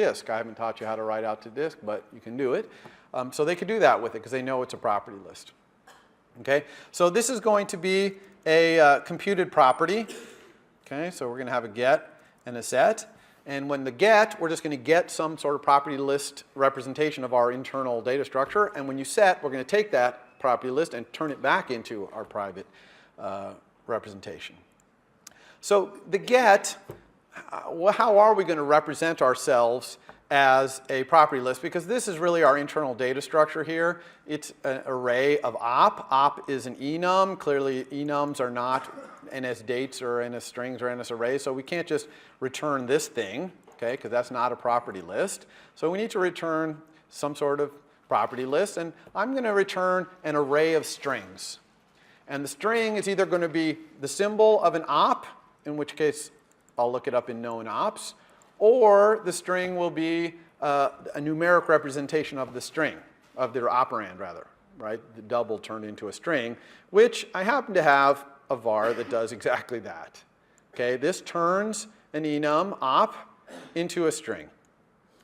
disk. I haven't taught you how to write out to disk, but you can do it. So they could do that with it because they know it's a property list. Okay, so this is going to be a computed property. Okay, so we're going to have a get and a set. And when the get, we're just going to get some sort of property list representation of our internal data structure. And when you set, we're going to take that property list and turn it back into our private representation. So the get, how are we going to represent ourselves as a property list? Because this is really our internal data structure here. It's an array of op. Op is an enum. Clearly, enums are not NS dates or NS strings or NS arrays, so we can't just return this thing, okay, because that's not a property list. So we need to return some sort of property list, and I'm going to return an array of strings. And the string is either going to be the symbol of an op, in which case I'll look it up in known ops, or the string will be a numeric representation of the string, of their operand rather, right? The double turned into a string, which I happen to have a var that does exactly that. Okay, this turns an enum op into a string.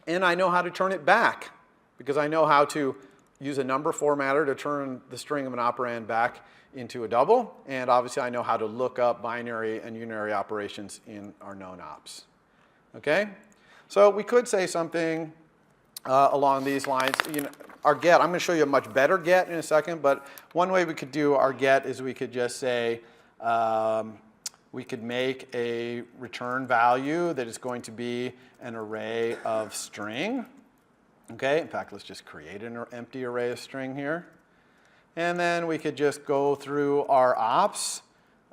And I know how to turn it back because I know how to use a number formatter to turn the string of an operand back into a double. And obviously I know how to look up binary and unary operations in our known ops. Okay, so we could say something along these lines. You know, our get, I'm going to show you a much better get in a second, but one way we could do our get is we could just say, we could make a return value that is going to be an array of string. Okay, in fact, let's just create an empty array of string here. And then we could just go through our ops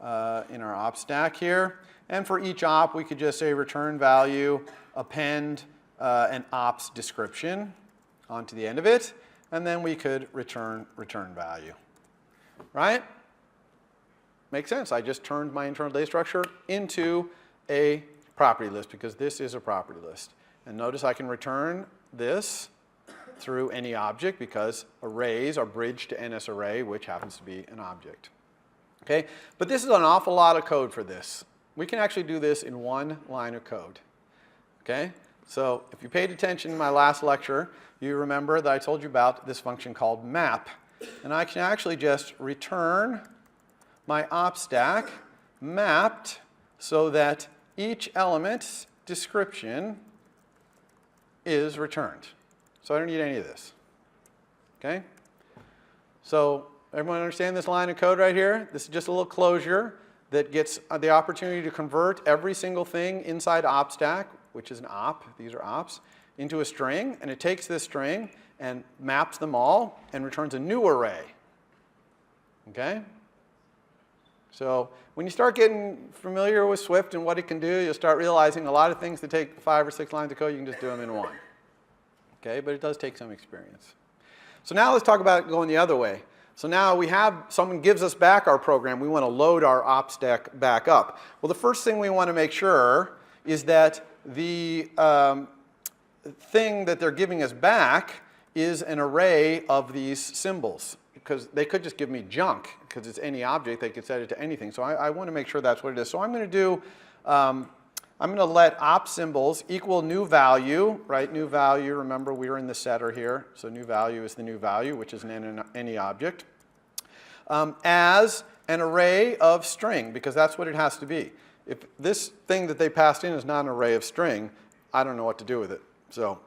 in our op stack here. And for each op, we could just say return value, append an ops description onto the end of it. And then we could return value. Right? Makes sense. I just turned my internal data structure into a property list because this is a property list. And notice I can return this through any object because arrays are bridged to NS array, which happens to be an object. Okay? But this is an awful lot of code for this. We can actually do this in one line of code. Okay? So if you paid attention in my last lecture, you remember that I told you about this function called map. And I can actually just return my op stack mapped so that each element's description is returned. So I don't need any of this. Okay? So everyone understand this line of code right here? This is just a little closure that gets the opportunity to convert every single thing inside op stack, which is an op, these are ops, into a string. And it takes this string and maps them all and returns a new array. Okay? So when you start getting familiar with Swift and what it can do, you'll start realizing a lot of things that take 5 or 6 lines of code, you can just do them in one. Okay, but it does take some experience. So now let's talk about going the other way. So now we have, someone gives us back our program. We want to load our op stack back up. Well, the first thing we want to make sure is that the thing that they're giving us back is an array of these symbols. Because they could just give me junk, because it's any object, they could set it to anything. So I want to make sure that's what it is. So I'm going to do, I'm going to let op symbols equal new value, right? New value, remember we're in the setter here. So new value is the new value, which is any object, as an array of string, because that's what it has to be. If this thing that they passed in is not an array of string, I don't know what to do with it. So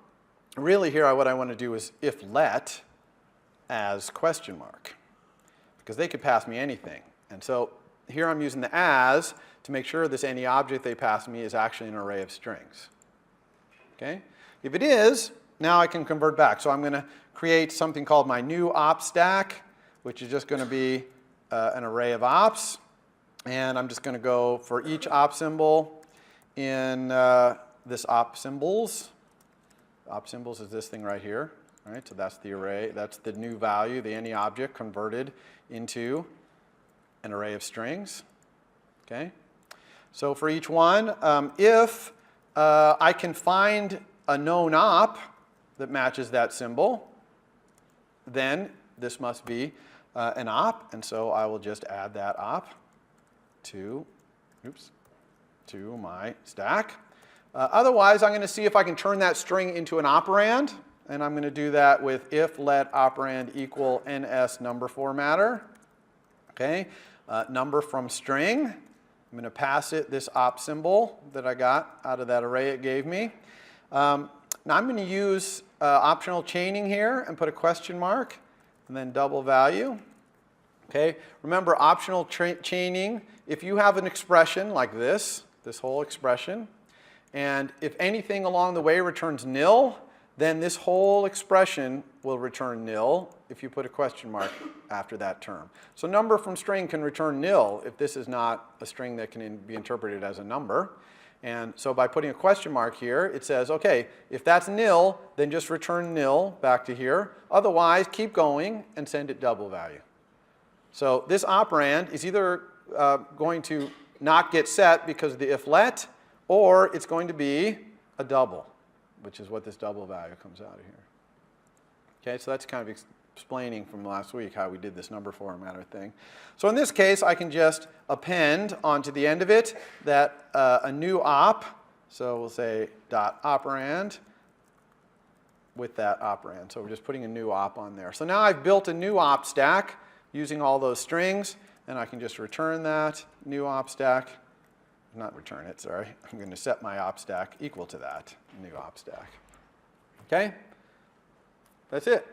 really here what I want to do is if let as question mark, because they could pass me anything. And so here I'm using the as to make sure this any object they pass me is actually an array of strings. Okay? If it is, now I can convert back. So I'm going to create something called my new op stack, which is just going to be an array of ops. And I'm just going to go for each op symbol in this op symbols. Op symbols is this thing right here. All right, so that's the array, that's the new value, the any object converted into an array of strings. Okay? So for each one, if I can find a known op that matches that symbol, then this must be an op, and so I will just add that op to my stack. Otherwise, I'm going to see if I can turn that string into an operand. And I'm going to do that with if let operand equal ns number formatter. Okay, number from string. I'm going to pass it this op symbol that I got out of that array it gave me. Now I'm going to use optional chaining here and put a question mark and then double value. Okay, remember optional chaining, if you have an expression like this whole expression, and if anything along the way returns nil, then this whole expression will return nil if you put a question mark after that term. So number from string can return nil if this is not a string that can be interpreted as a number. And so by putting a question mark here, it says, okay, if that's nil, then just return nil back to here. Otherwise, keep going and send it double value. So this operand is either going to not get set because of the if let, or it's going to be a double, which is what this double value comes out of here. Okay, so that's kind of explaining from last week how we did this number formatter thing. So in this case, I can just append onto the end of it that a new op, so we'll say dot operand with that operand. So we're just putting a new op on there. So now I've built a new op stack using all those strings, and I can just return that new op stack. Not return it, sorry. I'm going to set my op stack equal to that new op stack. Okay? That's it.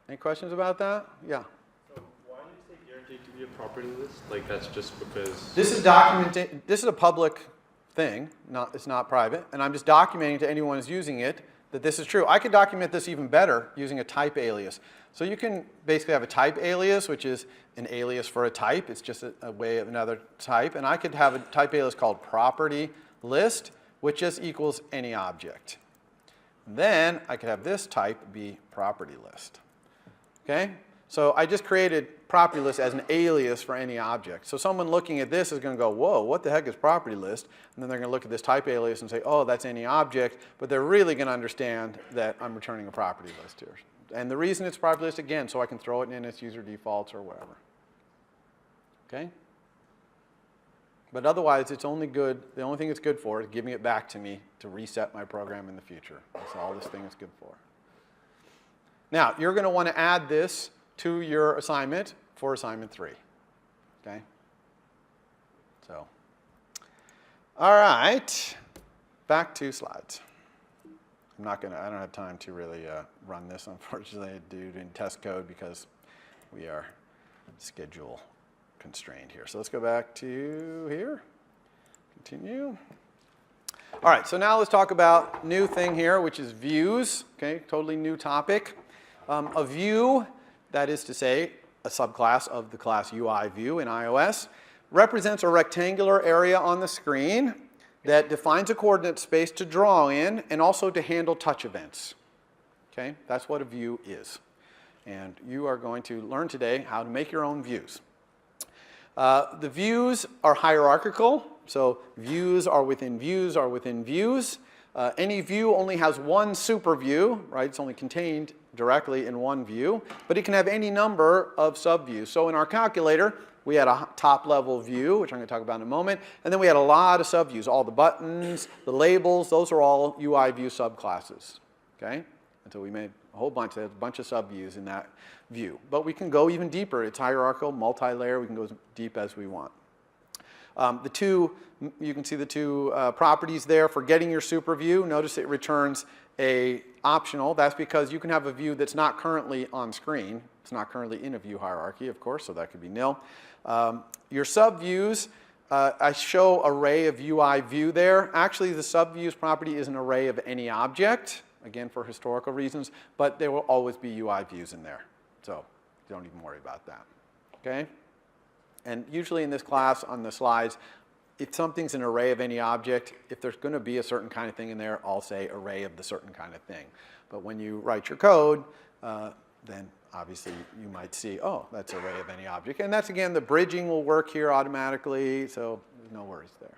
Any questions about that? Yeah. So why do you say guaranteed to be a property list? Like that's just because this is documented. This is a public thing. It's not private, and I'm just documenting to anyone who's using it that this is true. I could document this even better using a type alias. So you can basically have a type alias, which is an alias for a type. It's just a way of another type. And I could have a type alias called property list, which just equals any object. Then I could have this type be property list. Okay? So I just created property list as an alias for any object. So someone looking at this is going to go, whoa, what the heck is property list? And then they're going to look at this type alias and say, oh, that's any object. But they're really going to understand that I'm returning a property list here. And the reason it's property list, again, so I can throw it in its user defaults or whatever. Okay? But otherwise, it's only good, the only thing it's good for is giving it back to me to reset my program in the future. That's all this thing is good for. Now, you're going to want to add this to your assignment for assignment 3. Okay? So, all right, back to slides. I don't have time to really run this, unfortunately, due to test code because we are schedule constrained here. So let's go back to here, continue. All right, so now let's talk about new thing here, which is views, okay, totally new topic. A view, that is to say, a subclass of the class UI view in iOS, represents a rectangular area on the screen that defines a coordinate space to draw in and also to handle touch events. Okay, that's what a view is. And you are going to learn today how to make your own views. The views are hierarchical, so views are within views are within views. Any view only has one super view, right? It's only contained directly in one view, but it can have any number of subviews. So in our calculator, we had a top-level view, which I'm going to talk about in a moment, and then we had a lot of subviews. All the buttons, the labels, those are all UI view subclasses. Okay? And so we made a whole bunch, there's a bunch of subviews in that view. But we can go even deeper. It's hierarchical, multi-layer. We can go as deep as we want. You can see the two properties there for getting your super view. Notice it returns a optional. That's because you can have a view that's not currently on screen. It's not currently in a view hierarchy, of course, so that could be nil. Your subviews, I show array of UI view there. Actually, the subviews property is an array of any object, again for historical reasons, but there will always be UI views in there. So don't even worry about that. Okay? And usually in this class on the slides, if something's an array of any object, if there's going to be a certain kind of thing in there, I'll say array of the certain kind of thing. But when you write your code, then obviously you might see, oh, that's array of any object. And that's, again, the bridging will work here automatically, so there's no worries there.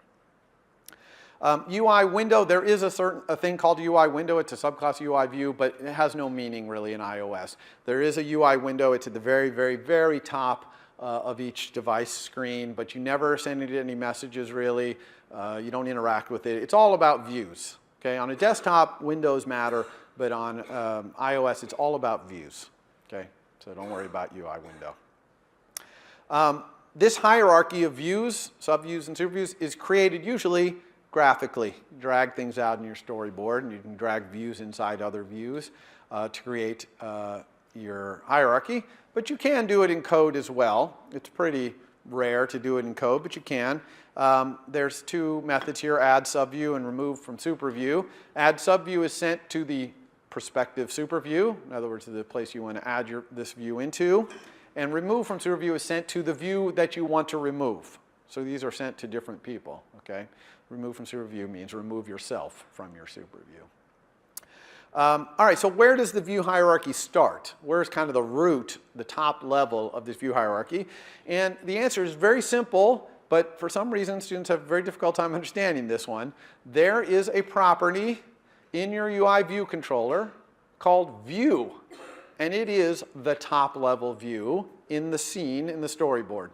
UI window, there is a thing called a UI window. It's a subclass UI view, but it has no meaning really in iOS. There is a UI window. It's at the very, very, very top of each device screen, but you never send it any messages really. You don't interact with it. It's all about views. Okay? On a desktop, windows matter, but on iOS, it's all about views. Okay? So don't worry about UI window. This hierarchy of views, subviews, and superviews is created usually graphically. You drag things out in your storyboard, and you can drag views inside other views to create your hierarchy. But you can do it in code as well. It's pretty rare to do it in code, but you can. There's two methods here, add subview and remove from superview. Add subview is sent to the prospective superview, in other words, to the place you want to add this view into. And remove from superview is sent to the view that you want to remove. So these are sent to different people, okay? Remove from superview means remove yourself from your superview. All right, so where does the view hierarchy start? Where's kind of the root, the top level of this view hierarchy? And the answer is very simple, but for some reason students have a very difficult time understanding this one. There is a property in your UI view controller called view. And it is the top level view in the scene in the storyboard,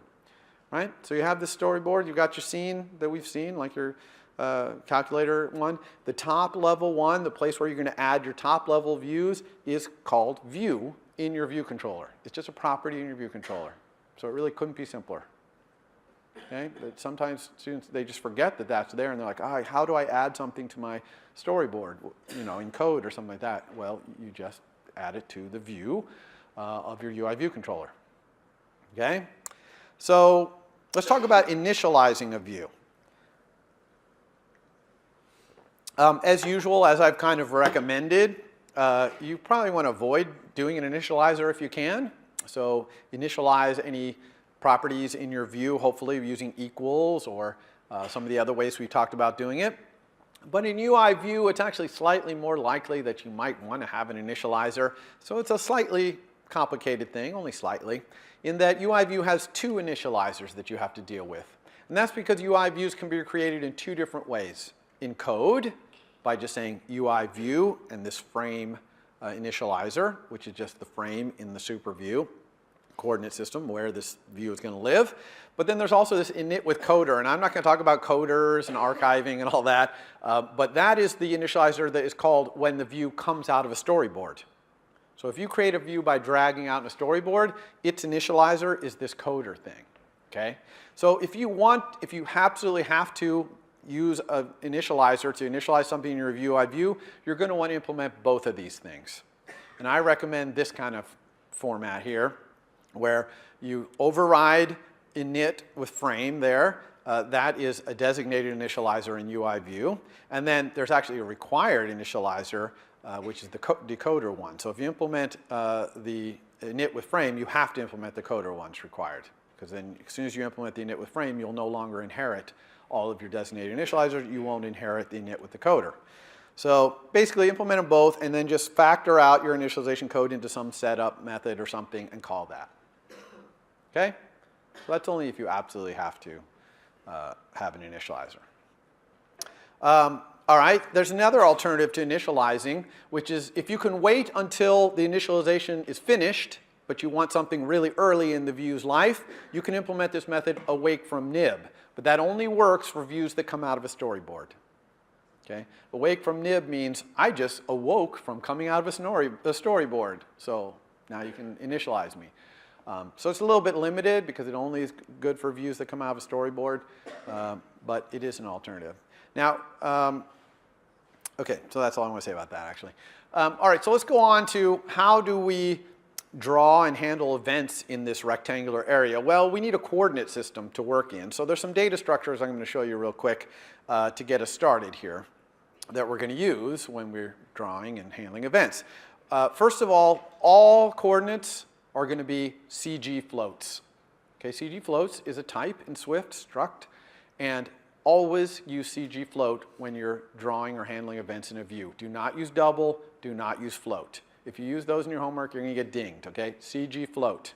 right? So you have this storyboard, you've got your scene that we've seen, like your calculator one. The top level one, the place where you're going to add your top level views, is called view in your view controller. It's just a property in your view controller. So it really couldn't be simpler. Okay? But sometimes students, they just forget that that's there, and they're like, oh, how do I add something to my storyboard, you know, in code or something like that? Well, you just add it to the view of your UI view controller. Okay? So let's talk about initializing a view. As usual, as I've kind of recommended, you probably want to avoid doing an initializer if you can. So initialize any properties in your view, hopefully using equals or some of the other ways we talked about doing it. But in UI view, it's actually slightly more likely that you might want to have an initializer. So it's a slightly complicated thing, only slightly, in that UI view has two initializers that you have to deal with. And that's because UI views can be created in two different ways. In code, by just saying UI view and this frame initializer, which is just the frame in the super view coordinate system where this view is going to live. But then there's also this init with coder, and I'm not going to talk about coders and archiving and all that, but that is the initializer that is called when the view comes out of a storyboard. So if you create a view by dragging out in a storyboard, its initializer is this coder thing, okay? So if you absolutely have to use an initializer to initialize something in your UI view, you're going to want to implement both of these things. And I recommend this kind of format here, where you override init with frame there. That is a designated initializer in UI view. And then there's actually a required initializer, which is the decoder one. So if you implement the init with frame, you have to implement the coder ones required. Because then as soon as you implement the init with frame, you'll no longer inherit all of your designated initializers. You won't inherit the init with the coder. So basically implement them both and then just factor out your initialization code into some setup method or something and call that. Okay? So that's only if you absolutely have to have an initializer. All right, there's another alternative to initializing, which is if you can wait until the initialization is finished, but you want something really early in the view's life, you can implement this method awake from nib. But that only works for views that come out of a storyboard. Okay? Awake from nib means I just awoke from coming out of a storyboard. So now you can initialize me. So it's a little bit limited because it only is good for views that come out of a storyboard, but it is an alternative. Now, okay, so that's all I want to say about that actually. All right, so let's go on to how do we draw and handle events in this rectangular area? Well, we need a coordinate system to work in. So there's some data structures I'm going to show you real quick to get us started here that we're going to use when we're drawing and handling events. First of all coordinates are going to be CG floats. Okay, CG floats is a type in Swift struct, and always use CG float when you're drawing or handling events in a view. Do not use double, do not use float. If you use those in your homework, you're going to get dinged, okay? CG float.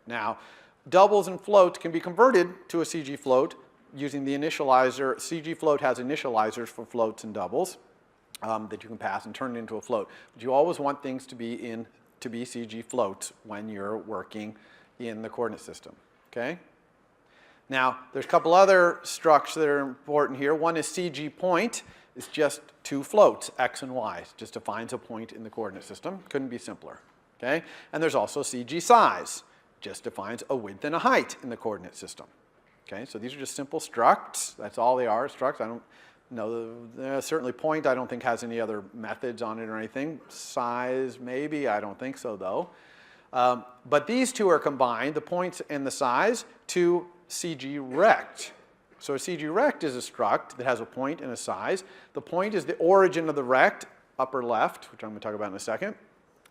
Now, doubles and floats can be converted to a CG float using the initializer. CG float has initializers for floats and doubles that you can pass and turn it into a float. But you always want things to be CG floats when you're working in the coordinate system, okay? Now, there's a couple other structs that are important here. One is CG point. It's just two floats, x and y. It just defines a point in the coordinate system. Couldn't be simpler, okay? And there's also CG size. Just defines a width and a height in the coordinate system, okay? So these are just simple structs. That's all they are, structs. I don't know, certainly point I don't think has any other methods on it or anything. Size, maybe, I don't think so though. But these two are combined, the points and the size, to CG rect. So a CG rect is a struct that has a point and a size. The point is the origin of the rect, upper left, which I'm going to talk about in a second.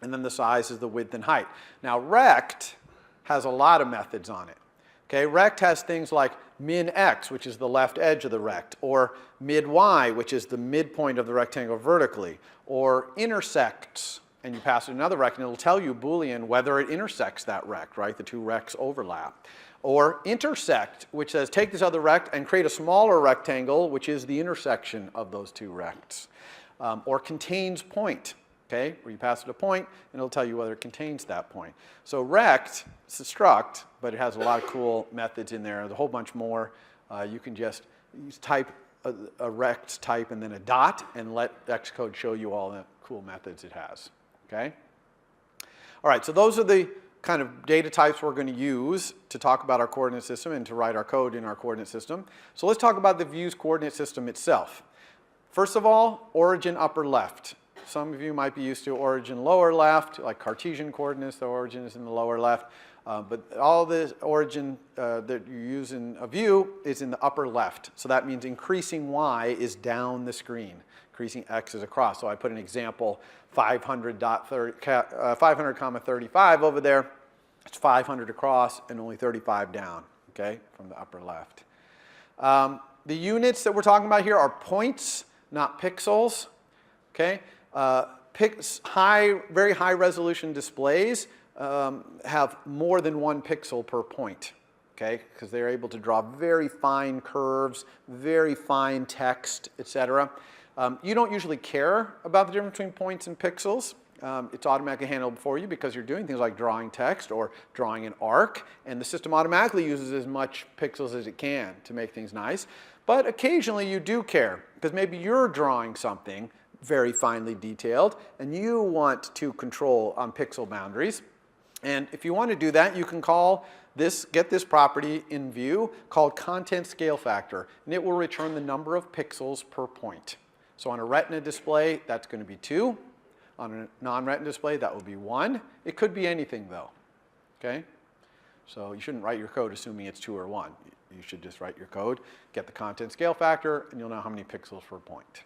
And then the size is the width and height. Now rect has a lot of methods on it. Okay, rect has things like min x, which is the left edge of the rect, or mid y, which is the midpoint of the rectangle vertically, or intersects, and you pass it another rect, and it'll tell you Boolean whether it intersects that rect, right? The two rects overlap. Or intersect, which says take this other rect and create a smaller rectangle, which is the intersection of those two rects. Or contains point, okay? Where you pass it a point, and it'll tell you whether it contains that point. So rect, it's a struct, but it has a lot of cool methods in there. There's a whole bunch more. You can just type a rect type and then a dot, and let Xcode show you all the cool methods it has, okay? All right, so those are the kind of data types we're going to use to talk about our coordinate system and to write our code in our coordinate system. So let's talk about the view's coordinate system itself. First of all, origin upper left. Some of you might be used to origin lower left, like Cartesian coordinates, the origin is in the lower left. But all the origin that you use in a view is in the upper left. So that means increasing y is down the screen. Increasing x is across. So I put an example 500,35 over there. It's 500 across and only 35 down, okay, from the upper left. The units that we're talking about here are points, not pixels, okay? Very high resolution displays have more than one pixel per point, okay, because they're able to draw very fine curves, very fine text, etc. You don't usually care about the difference between points and pixels. It's automatically handled for you because you're doing things like drawing text or drawing an arc, and the system automatically uses as much pixels as it can to make things nice. But occasionally you do care because maybe you're drawing something very finely detailed and you want to control on pixel boundaries. And if you want to do that, you can get this property in view called content scale factor, and it will return the number of pixels per point. So on a retina display, that's going to be 2. On a non-retina display, that will be 1. It could be anything though, okay? So you shouldn't write your code assuming it's 2 or 1. You should just write your code, get the content scale factor, and you'll know how many pixels per point.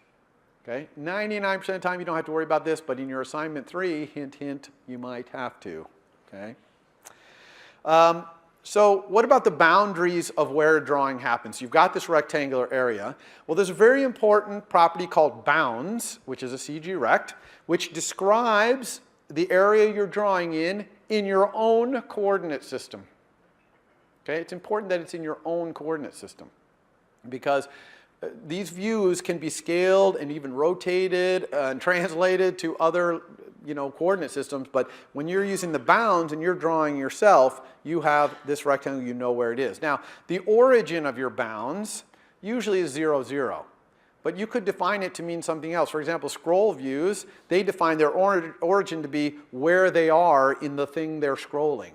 Okay? 99% of the time you don't have to worry about this, but in your assignment 3, hint, hint, you might have to. Okay? So what about the boundaries of where drawing happens? You've got this rectangular area. Well, there's a very important property called bounds, which is a CG rect, which describes the area you're drawing in your own coordinate system. Okay? It's important that it's in your own coordinate system because these views can be scaled and even rotated and translated to other coordinate systems, but when you're using the bounds and you're drawing yourself, you have this rectangle, you know where it is. Now, the origin of your bounds usually is 0, 0, but you could define it to mean something else. For example, scroll views, they define their origin to be where they are in the thing they're scrolling.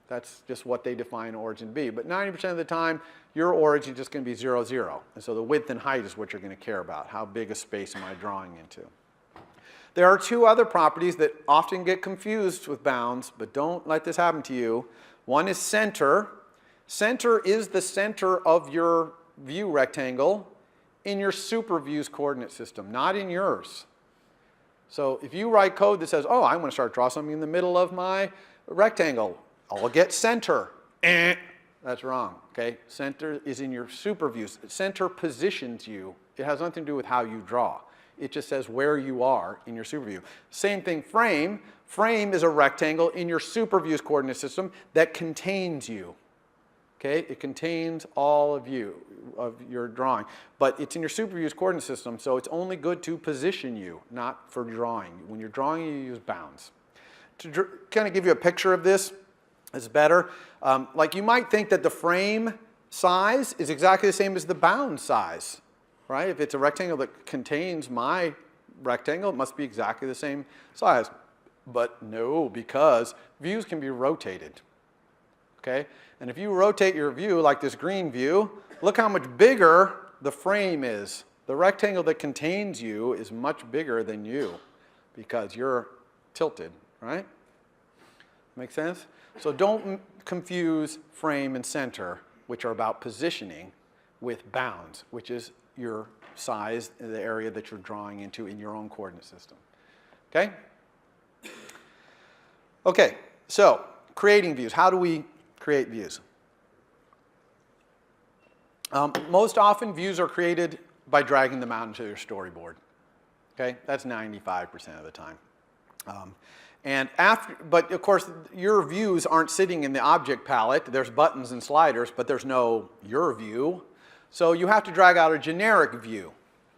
That's just what they define origin to be. But 90% of the time, your origin is just going to be 0, 0. And so the width and height is what you're going to care about. How big a space am I drawing into? There are 2 other properties that often get confused with bounds, but don't let this happen to you. One is center. Center is the center of your view rectangle in your super view's coordinate system, not in yours. So if you write code that says, oh, I want to start drawing something in the middle of my rectangle, I'll get center. That's wrong, okay? Center is in your super views. Center positions you. It has nothing to do with how you draw. It just says where you are in your super view. Same thing, frame. Frame is a rectangle in your super view's coordinate system that contains you. Okay? It contains all of you, of your drawing. But it's in your super view's coordinate system, so it's only good to position you, not for drawing. When you're drawing, you use bounds. To kind of give you a picture of this, is better. Like you might think that the frame size is exactly the same as the bound size, right? If it's a rectangle that contains my rectangle, it must be exactly the same size. But no, because views can be rotated, okay? And if you rotate your view like this green view, look how much bigger the frame is. The rectangle that contains you is much bigger than you because you're tilted, right? Make sense? So don't confuse frame and center, which are about positioning, with bounds, which is your size, the area that you're drawing into in your own coordinate system. Okay? Okay, so creating views. How do we create views? Most often, views are created by dragging them out into your storyboard. Okay? That's 95% of the time. But of course, your views aren't sitting in the object palette. There's buttons and sliders, but there's no your view. So you have to drag out a generic view.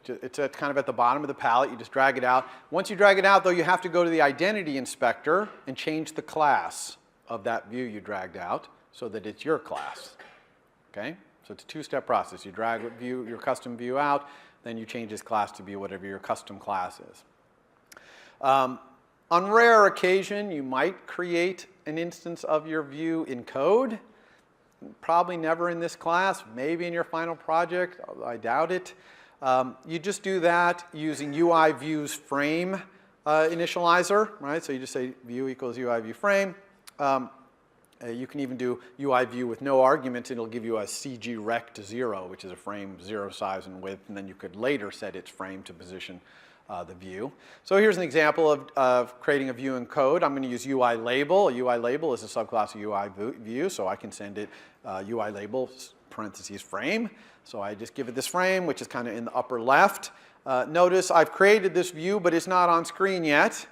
It's kind of at the bottom of the palette. You just drag it out. Once you drag it out, though, you have to go to the identity inspector and change the class of that view you dragged out so that it's your class. Okay? So it's a two-step process. You drag your custom view out, then you change its class to be whatever your custom class is. On rare occasion, you might create an instance of your view in code. Probably never in this class, maybe in your final project, I doubt it. You just do that using UI views frame initializer, right? So you just say view equals UI view frame. You can even do UI view with no arguments. It'll give you a CG rect 0, which is a frame 0 size and width, and then you could later set its frame to position the view. So here's an example of creating a view in code. I'm going to use UI label. A UI label is a subclass of UI view, so I can send it UI label parentheses frame. So I just give it this frame, which is kind of in the upper left. Notice I've created this view, but it's not on screen yet.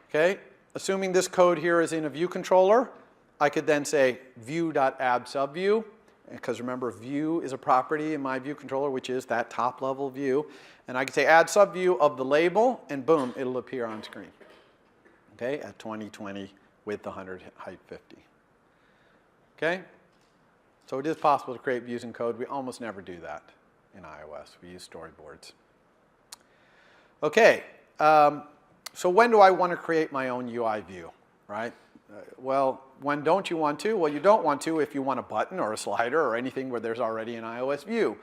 Okay? Assuming this code here is in a view controller, I could then say view.addSubview, because remember, view is a property in my view controller, which is that top level view. And I can say add subview of the label, and boom, it'll appear on screen. Okay, at 2020, width 100, height 50. Okay? So it is possible to create views in code. We almost never do that in iOS. We use storyboards. Okay, so when do I want to create my own UI view, right? Well, when don't you want to? Well, you don't want to if you want a button or a slider or anything where there's already an iOS view.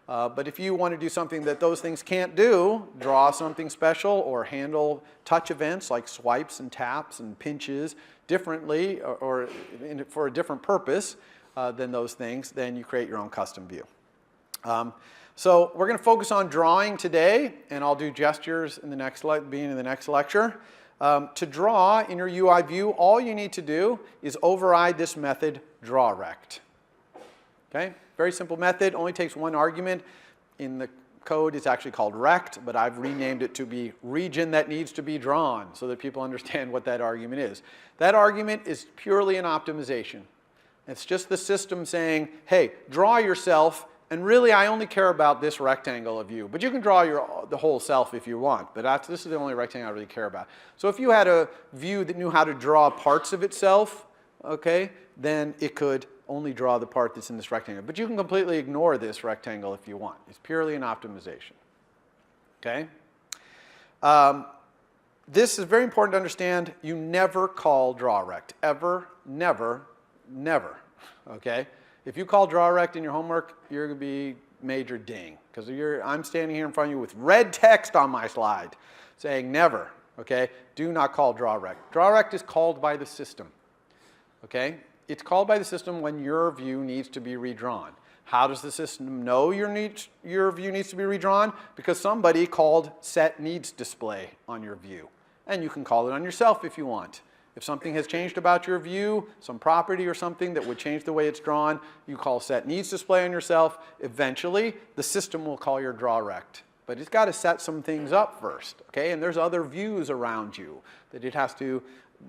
But if you want to do something that those things can't do, draw something special or handle touch events like swipes and taps and pinches differently or for a different purpose than those things, then you create your own custom view. So we're going to focus on drawing today, and I'll do gestures in the next lecture. To draw in your UI view, all you need to do is override this method drawRect. Okay? Very simple method, only takes one argument. In the code, it's actually called rect, but I've renamed it to be region that needs to be drawn so that people understand what that argument is. That argument is purely an optimization. It's just the system saying, hey, draw yourself, and really I only care about this rectangle of you. But you can draw the whole self if you want, but this is the only rectangle I really care about. So if you had a view that knew how to draw parts of itself, okay, then it could only draw the part that's in this rectangle. But you can completely ignore this rectangle if you want. It's purely an optimization. Okay? This is very important to understand. You never call drawRect. Ever, never, never. Okay? If you call drawRect in your homework, you're going to be major ding. Because I'm standing here in front of you with red text on my slide saying never. Okay? Do not call drawRect. drawRect is called by the system. Okay? It's called by the system when your view needs to be redrawn. How does the system know your view needs to be redrawn? Because somebody called setNeedsDisplay on your view. And you can call it on yourself if you want. If something has changed about your view, some property or something that would change the way it's drawn, you call setNeedsDisplay on yourself. Eventually, the system will call your drawRect. But it's got to set some things up first. Okay? And there's other views around you that it has to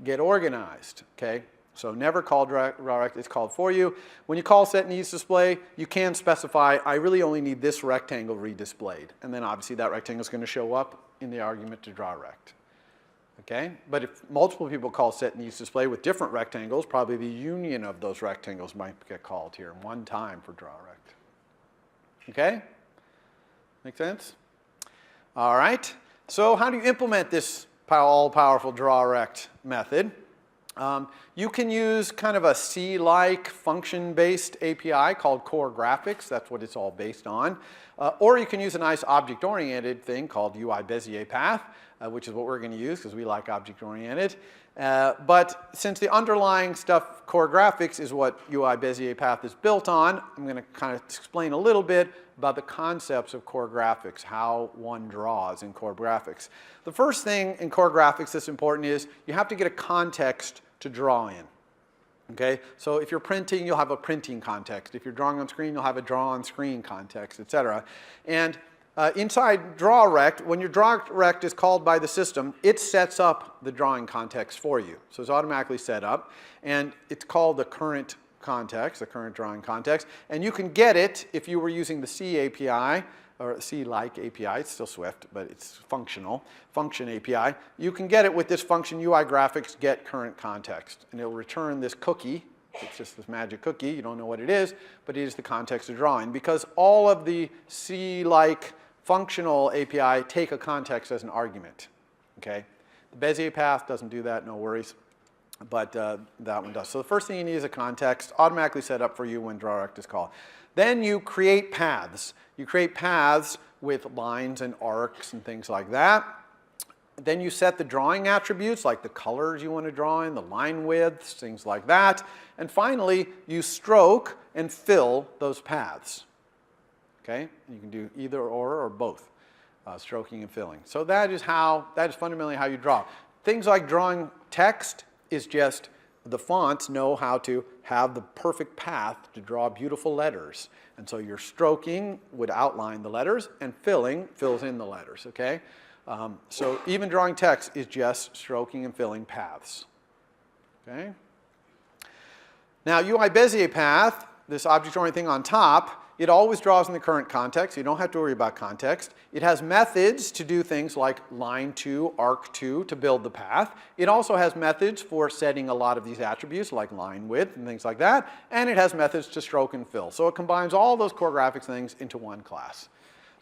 get organized. Okay? So never call drawRect, it's called for you. When you call setNeedsDisplay, you can specify, I really only need this rectangle redisplayed. And then obviously that rectangle is going to show up in the argument to drawRect. Okay? But if multiple people call set needs display with different rectangles, probably the union of those rectangles might get called here one time for draw rect. Okay? Make sense? All right. So how do you implement this all-powerful draw rect method? You can use kind of a C-like function-based API called Core Graphics. That's what it's all based on. Or you can use a nice object-oriented thing called UI Bezier Path, which is what we're going to use because we like object-oriented. But since the underlying stuff, Core Graphics, is what UI Bezier Path is built on, I'm going to kind of explain a little bit about the concepts of Core Graphics, how one draws in Core Graphics. The first thing in Core Graphics that's important is you have to get a context to draw in. Okay? So if you're printing, you'll have a printing context. If you're drawing on screen, you'll have a draw on screen context, etc. And inside DrawRect, when your DrawRect is called by the system, it sets up the drawing context for you. So it's automatically set up, and it's called the current context, the current drawing context. And you can get it if you were using the C API, or C-like API. It's still Swift, but it's functional, function API. You can get it with this function UI graphics get current context, and it'll return this cookie. It's just this magic cookie. You don't know what it is, but it is the context of drawing. Because all of the C-like functional API take a context as an argument. Okay? The Bezier path doesn't do that, no worries. But that one does. So the first thing you need is a context, automatically set up for you when DrawRect is called. Then you create paths. You create paths with lines and arcs and things like that. Then you set the drawing attributes, like the colors you want to draw in, the line widths, things like that. And finally, you stroke and fill those paths. Okay? You can do either or both, stroking and filling. So that is fundamentally how you draw. Things like drawing text is just the fonts know how to have the perfect path to draw beautiful letters. And so your stroking would outline the letters, and filling fills in the letters, okay? So even drawing text is just stroking and filling paths, okay? Now UI Bezier path, this object-oriented thing on top, it always draws in the current context. You don't have to worry about context. It has methods to do things like line 2, arc 2 to build the path. It also has methods for setting a lot of these attributes like line width and things like that. And it has methods to stroke and fill. So it combines all those core graphics things into one class.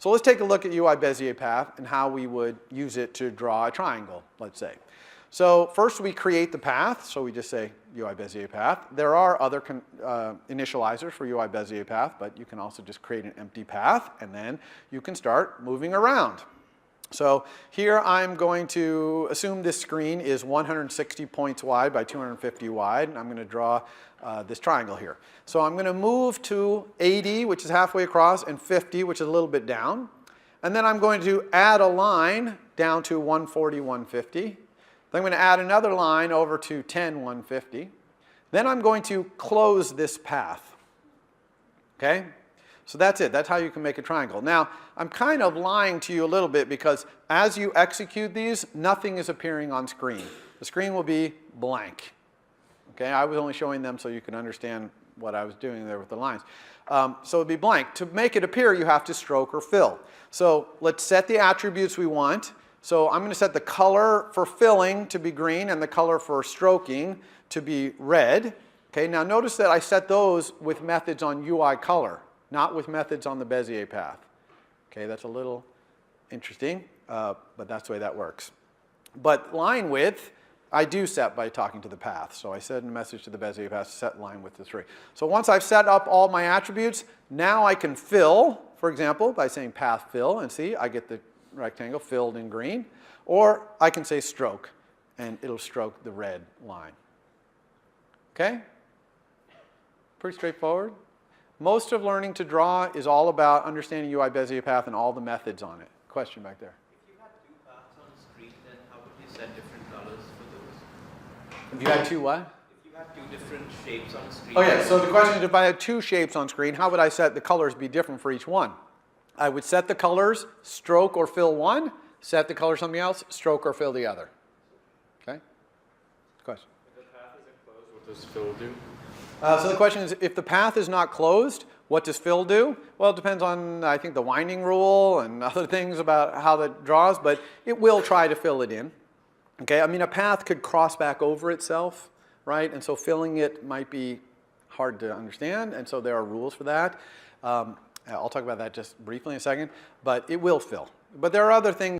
So let's take a look at UI Bezier path and how we would use it to draw a triangle, let's say. So first we create the path, so we just say UI Bezier path. There are other initializers for UI Bezier path, but you can also just create an empty path, and then you can start moving around. So here I'm going to assume this screen is 160 points wide by 250 wide, and I'm going to draw this triangle here. So I'm going to move to 80, which is halfway across, and 50, which is a little bit down. And then I'm going to add a line down to 140, 150. Then I'm going to add another line over to 10, 150. Then I'm going to close this path. Okay? So that's it. That's how you can make a triangle. Now, I'm kind of lying to you a little bit because as you execute these, nothing is appearing on screen. The screen will be blank. Okay? I was only showing them so you can understand what I was doing there with the lines. So it would be blank. To make it appear, you have to stroke or fill. So let's set the attributes we want. So I'm going to set the color for filling to be green and the color for stroking to be red. Okay, now notice that I set those with methods on UI color, not with methods on the Bezier path. Okay, that's a little interesting, but that's the way that works. But line width, I do set by talking to the path. So I send a message to the Bezier path, set line width to 3. So once I've set up all my attributes, now I can fill, for example, by saying path fill, and see, I get the rectangle filled in green, or I can say stroke, and it'll stroke the red line. Okay? Pretty straightforward. Most of learning to draw is all about understanding UI Bezier path and all the methods on it. Question back there. If you had two paths on the screen, then how would you set different colors for those? If you had two what? If you had two different shapes on the screen. Oh yeah, so the question is if I had two shapes on screen, how would I set the colors be different for each one? I would set the colors, stroke or fill one, set the color something else, stroke or fill the other. Okay? Question? If the path isn't closed, what does fill do? So the question is, if the path is not closed, what does fill do? Well, it depends on, I think, the winding rule and other things about how that draws, but it will try to fill it in. Okay, I mean, a path could cross back over itself, right? And so filling it might be hard to understand, and so there are rules for that. I'll talk about that just briefly in a second, but it will fill. But there are other things